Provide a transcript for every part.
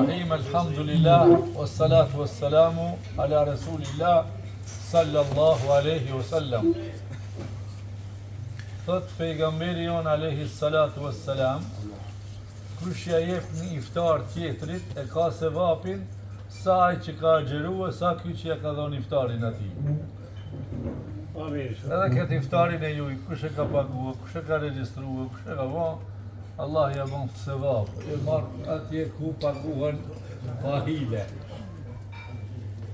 Alhamdulillah, wassalatu wassalamu ala rasulillah sallallahu alaihi wasallam. Thot pejgamberi jon alaihi salatu wassalam, kush ja jep një iftar tjetrit e ka sevapin sa ai që ka xheruar, sa ky që ja ka dhënë iftarin atij. Edhe këtë iftarin e juj, kush e ka paguar, kush e ka regjistruar, kush e ka vënë, Allah ja bën sevap, e marr atje ku paguhen pa hile.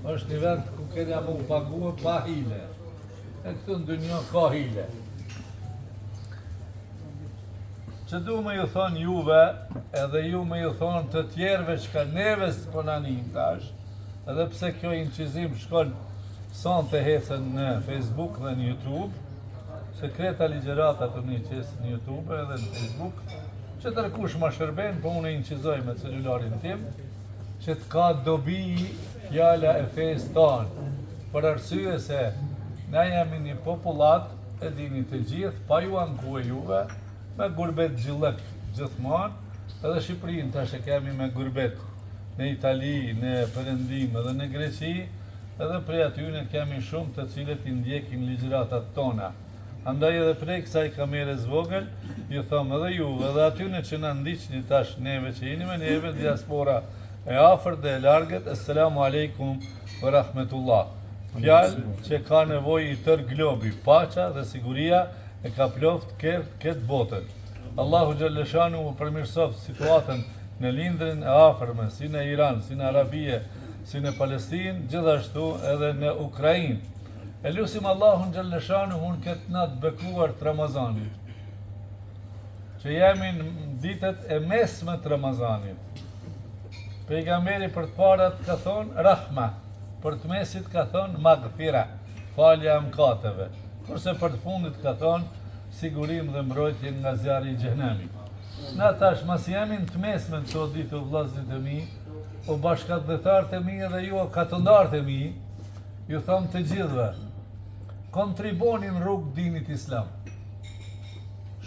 Është një vend ku kena më paguar pa hile. E këtu në dynjë ka hile. Që du me ju thonë juve, edhe ju me ju thonë të tjerve që ka neve së pënanin tash, edhe pse kjo incizim shkon son të hecen në Facebook dhe në YouTube, sekreta ligjerata të një qesë në YouTube edhe në Facebook, që tërkush ma shërben, po unë incizoj me celularin tim, që të ka dobi fjala e fejës tanë, për arsye se ne jemi një popullat, e dini të gjithë, pa ju anku e juve, me gurbet gjillëk gjithmonë, edhe Shqipërinë tash e kemi me gurbet në Itali, në Perëndim edhe në Greqi, edhe prej atyne kemi shumë të cilët i ndjekin ligjëratat tona. Andaj edhe prej kësaj kamerës vogël, ju thëmë edhe ju, edhe atyne që në ndiqni tash neve që jeni me neve, diaspora e afër dhe e largët, Assalamu alaikum wa rahmetullah. Fjalë që ka nevoj i tër globi, pacha dhe siguria e ka ploft këtë botën. Allahu Gjallëshanu më përmirësoft situatën në lindrin e afërme, si në Iran, si në Arabie, si në Palestinë, gjithashtu edhe në Ukrainë. E lusim Allahun Gjallëshanu unë këtë natë bekuar të Ramazanit, që jemi në ditët e mesme të Ramazanit. Pejgamberi për të parat ka thonë rahma, për të mesit ka thonë magfira, falja e mëkateve, kurse për të fundit ka thonë sigurim dhe mbrojtje nga zjarri i xhenemit. Na tash mas jemi në të mesme në të ditë o vllazërit e mi, o bashkëdhetarët e mi edhe ju o katëndarët e mi, ju thomë të gjithëve, kontribonin rrugë dinit islam.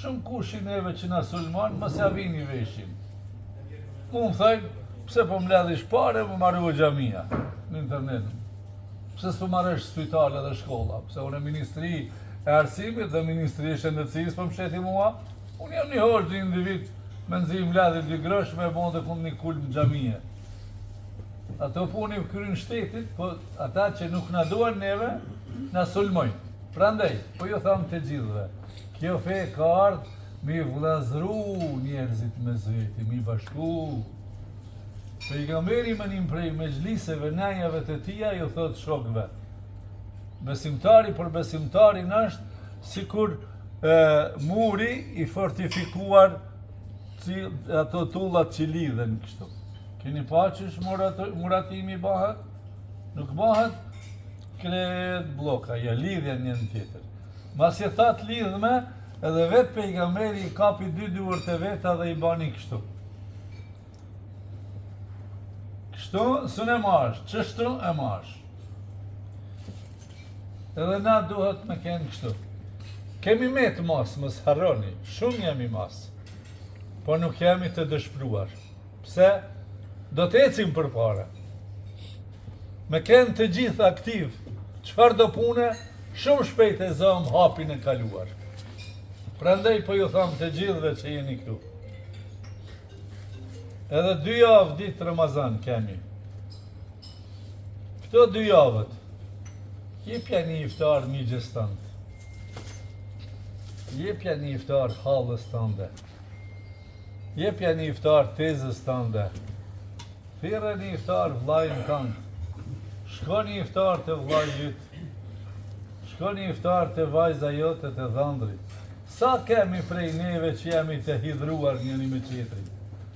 Shumë kushin neve që na sulman, mos ja vini veshin. Mu më thajnë, pse po mbledhish pare, më marrë xhamia në internet. Pse s'po marrësh spitale dhe shkolla, pse unë e Ministri e Arsimit dhe Ministri e Shëndetësisë po më sheti mua, unë jam një hoxh, një individ, me nëzi mbledhi 2 grosh me bon dhe fund një kulm xhamie. Ato puni kryen shtetit, po ata që nuk na duan neve, na sulmojnë. Prandaj, po ju tham të gjithëve, kjo fe ka ardhur me vllazëru njerëzit me zveti, me bashku. Pejgamberi më një prej mezhliseve nëjave të tia ju thot shokëve, besimtari për besimtarin është sikur muri i fortifikuar ato tullat që lidhen kështu. Keni pa qësh muratimi bëhet? Nuk bëhet kret bloka, ja lidhja njën tjetër. Mas je that lidhme, edhe vetë pejgamberi i kapi 2 duart e veta dhe i bani kështu. Kështu së ne mash, qështu e mash. Edhe na duhet me kenë kështu. Kemi me të mas, mos harroni, shumë jemi mas, po nuk jemi të dëshpruar. Pse? Do të ecim për para. Me kenë të gjithë aktiv, çfarë do pune, shumë shpejt e zëm hapin e kaluar. Prandaj po ju tham të gjithëve që jeni këtu. Edhe 2 javë ditë Ramazan kemi. Këto 2 javët, jepja një iftar një gjestant. Jepja një iftar halës tënde. Jepja një iftar tezës tënde. Thirrë një iftar vllajën tënd. Shko një iftar të vllai yt. Shko një iftar të vajza jote të dhëndrit. Sa kemi prej neve që jemi të hidhruar njëri me tjetrin,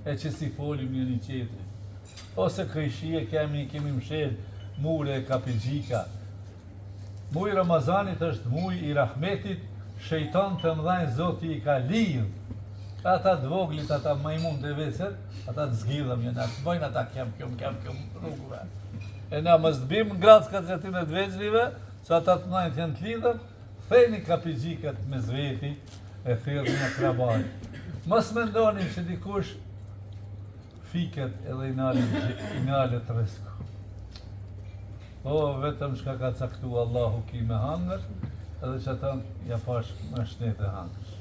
e që si folim njëri tjetrin. Ose këjshie kemi mshel mure e kapigjika. Muj Ramazanit është muj i rahmetit, shejtan të mdhajnë Zoti i ka lidh. Ata të voglit, ata majmun të veset, ata të zgjidhëm jena, të bojnë ata kem rrugëve. E na mos të bim ngrackat që atyne të veçlive, që ata të majnë të janë të lidhëm, thejni kapigjikat me zveti, e thirrni në krabaj. Mos mendonin që dikush fiket edhe i nalet risku. O, vetëm shka ka caktu Allahu ki me hangër, edhe që ata ja pash me shnet e hangër.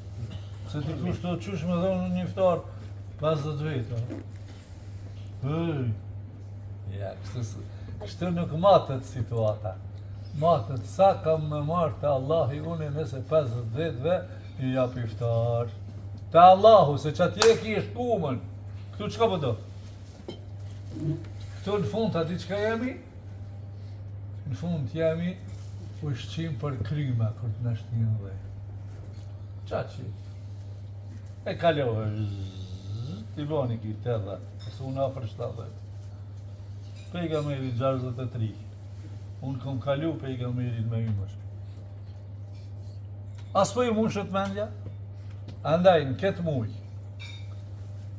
Se ti kushto qysh me dhonë një iftar 50 veta. Ja, kështu nuk matet situata. Matet sa kam me marrë të Allahi une nëse 50 vetëve një jap iftar. Të Allahu, se që atje ki është kumën. Këtu qka po do? Këtu në fund ati qka jemi? Në fund jemi ushqim për kryma kër të nështë një dhe. Qa që? E kalohë, t'i bani ki të edhe, nësë unë afër 70. Pejgamberi 63. Unë kom kalu pejgamberin me imër. As po i mund shët mendja? Andaj në këtë muj,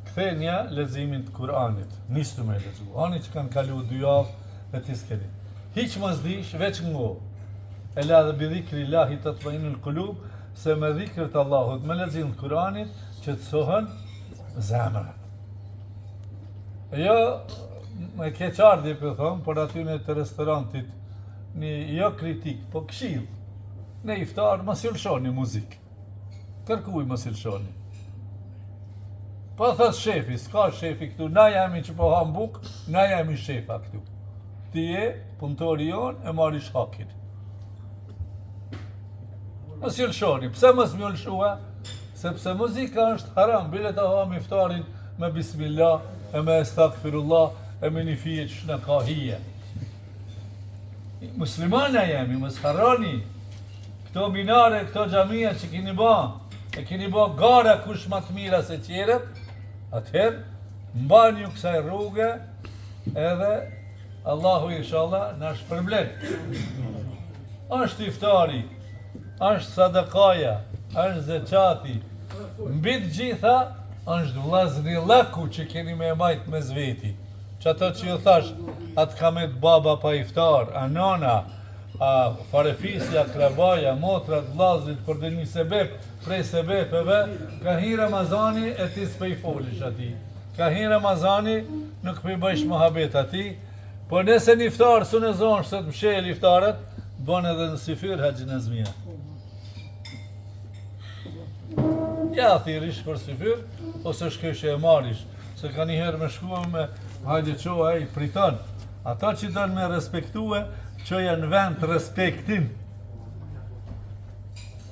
këthenja lezimin të Kur'anit, nisë me lezu. Ani që kanë kalu 2 javë e t'i s'keni. Hiq më zdish, veç ngo. E la dhe bidhikri Allahi të të bëjnë në kulub, se me dhikër të Allahut, me lezim të Kur'anit, që të sohën zemrat. Jo, me keqardje për thonë, por aty në të restorantit, një jo kritik, po këshill. Në iftar, më silshoni muzikë. Kërkuj më silshoni. Po thës shefi, s'ka shefi këtu, na jemi që po ham buk, na jemi shefa këtu. Ti je, punëtori jonë, e marish hakin. Më silshoni, pse më s'mjolshua? Sepse muzika është haram, bile të ham iftarin me bismillah, e me estakfirullah, e me një fije që shna ka hije. Muslimana jemi, mos harroni. Këto minare, këto xhamia që keni ba, e keni ba gara kush ma të mira se tjerët, atëherë, mbani ju kësaj rrugë, edhe Allahu inshallah na shpërblen. Është iftari, është sadakaja, është zeqati, mbi të gjitha, është vllazni laku që keni me majt me zveti. Që ato që ju thash, atë kamet baba pa iftar, a nana, a farefisja, krabaja, motrat, vllazrit, për dhe një sebep, prej sebepeve, ka hi Ramazani e ti s'pe i folish ati. Ka hi Ramazani, nuk pe i bëjsh mohabet ati, por nëse një iftar së në zonë se të mshel iftarët, bën edhe në sifir haqin e zmija. Ja thirish për sifir, ose shkeshe e marish, se ka njëherë me shkua me hajde qoa e i priton. Ata që dënë me respektue, që janë vend respektin.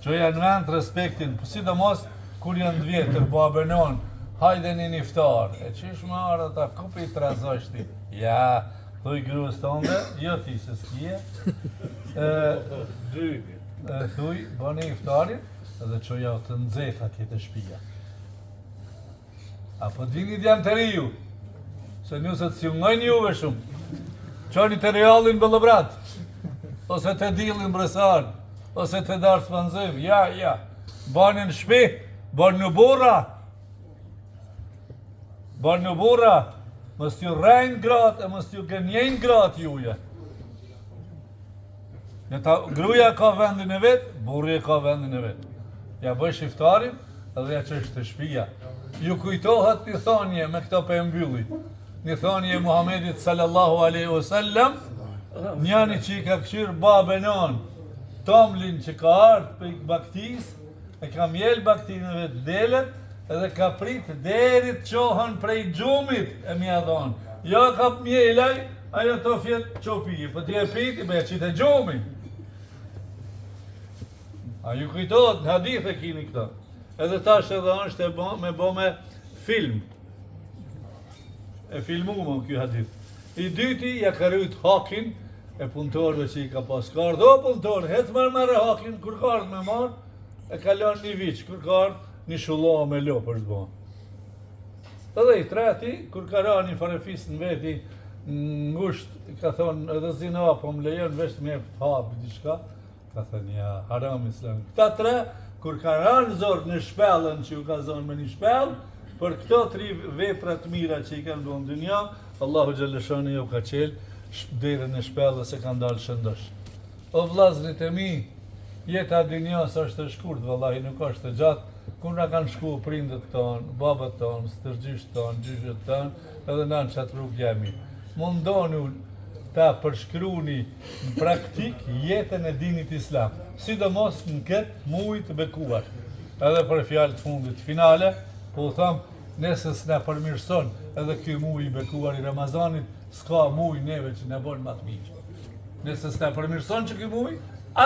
Që janë vend respektin. Po sidomos, kur janë 2 vjetër, po abenon, hajde një iftar. E qish me arë ata, kupi i trazështi? Ja, thuj gruës tënde, jo ti se s'kije. Thuj, bëni iftarin, edhe që ja të nëzet atje të shpia. Apo dini djanë të riju, se njësët si ngojnë juve shumë. Qoni të realin bëllëbrat, ose të dilin bresar, ose të darë spanzim, ja, bani në shpi, bani në bura, mës t'ju rejnë gratë, e mës t'ju gënjejnë gratë juje. Gruja ka vendin e vetë, burri ka vendin e vetë. Ja bësh iftarin, edhe ja qështë të shpia. Ju kujtohet një thonje me këto për mbylli. Një thonje Muhamedit sallallahu alaihi wasallam, njani që i ka këshirë babenon, tomlin që ka ardhë për baktis, e ka mjel baktinëve të delet, edhe ka prit derit qohën prej gjumit e mja dhonë. Jo ka mjelaj, ajo të fjetë qopije, për t'je prit i beja qitë e gjumit. A ju kujtohet, në hadith e kini këta. Edhe tash edhe është me bo me film. E filmu më kjo hadith. I dyti ja ka rrujt hakin e punëtorëve që i ka pas kardë. O punëtorë, hetë mërë hakin, kur kardë me marë, e kalon një vich, kur kardë një shulloha me lopë është bo. Edhe i treti, kur ka ra një farefis në veti, ngusht, ka thonë, edhe zina, po më lejon vesh me të hapë, diçka, ka thënë, ja, haram islam. Këta 3, kur ka ranë zorë në shpellën që ju ka zonë me një shpellë, për këto 3 veprat mira që i kanë bënë dynja, Allahu Gjellëshani ju ka qelë derën e shpellës se kanë dalë shëndosh. O vllazrit e mi, jeta dynjas është e shkurt, vallahi nuk është e gjatë, kur na kanë shku prindët tonë, babët tonë, stërgjysht tonë, gjyshët tonë, edhe na në qatë rrugë jemi. Mundonu ta përshkruni në praktik jetën e dinit islam, sidomos në këtë muj të bekuar. Edhe për fjalë të fundit finale, po u tham, nëse s'na përmirëson edhe ky muj i bekuar i Ramazanit, s'ka muj neve që na bën më të mirë. Nëse s'na përmirëson që ky muj,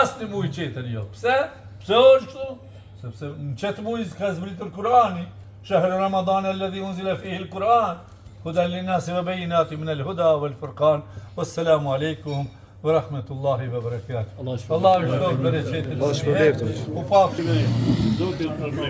asnjë muj tjetër jo. Pse? Pse është kështu? Sepse në qëtë muj ka zbritur Kurani, shahr Ramadan alladhi unzila fihi al-Quran, hudan linnasi wa bayyinatin min al-huda wal furqan. Wassalamu alaikum wa rahmatullahi wa barakatuh. Allah shpërblet. U pafshim.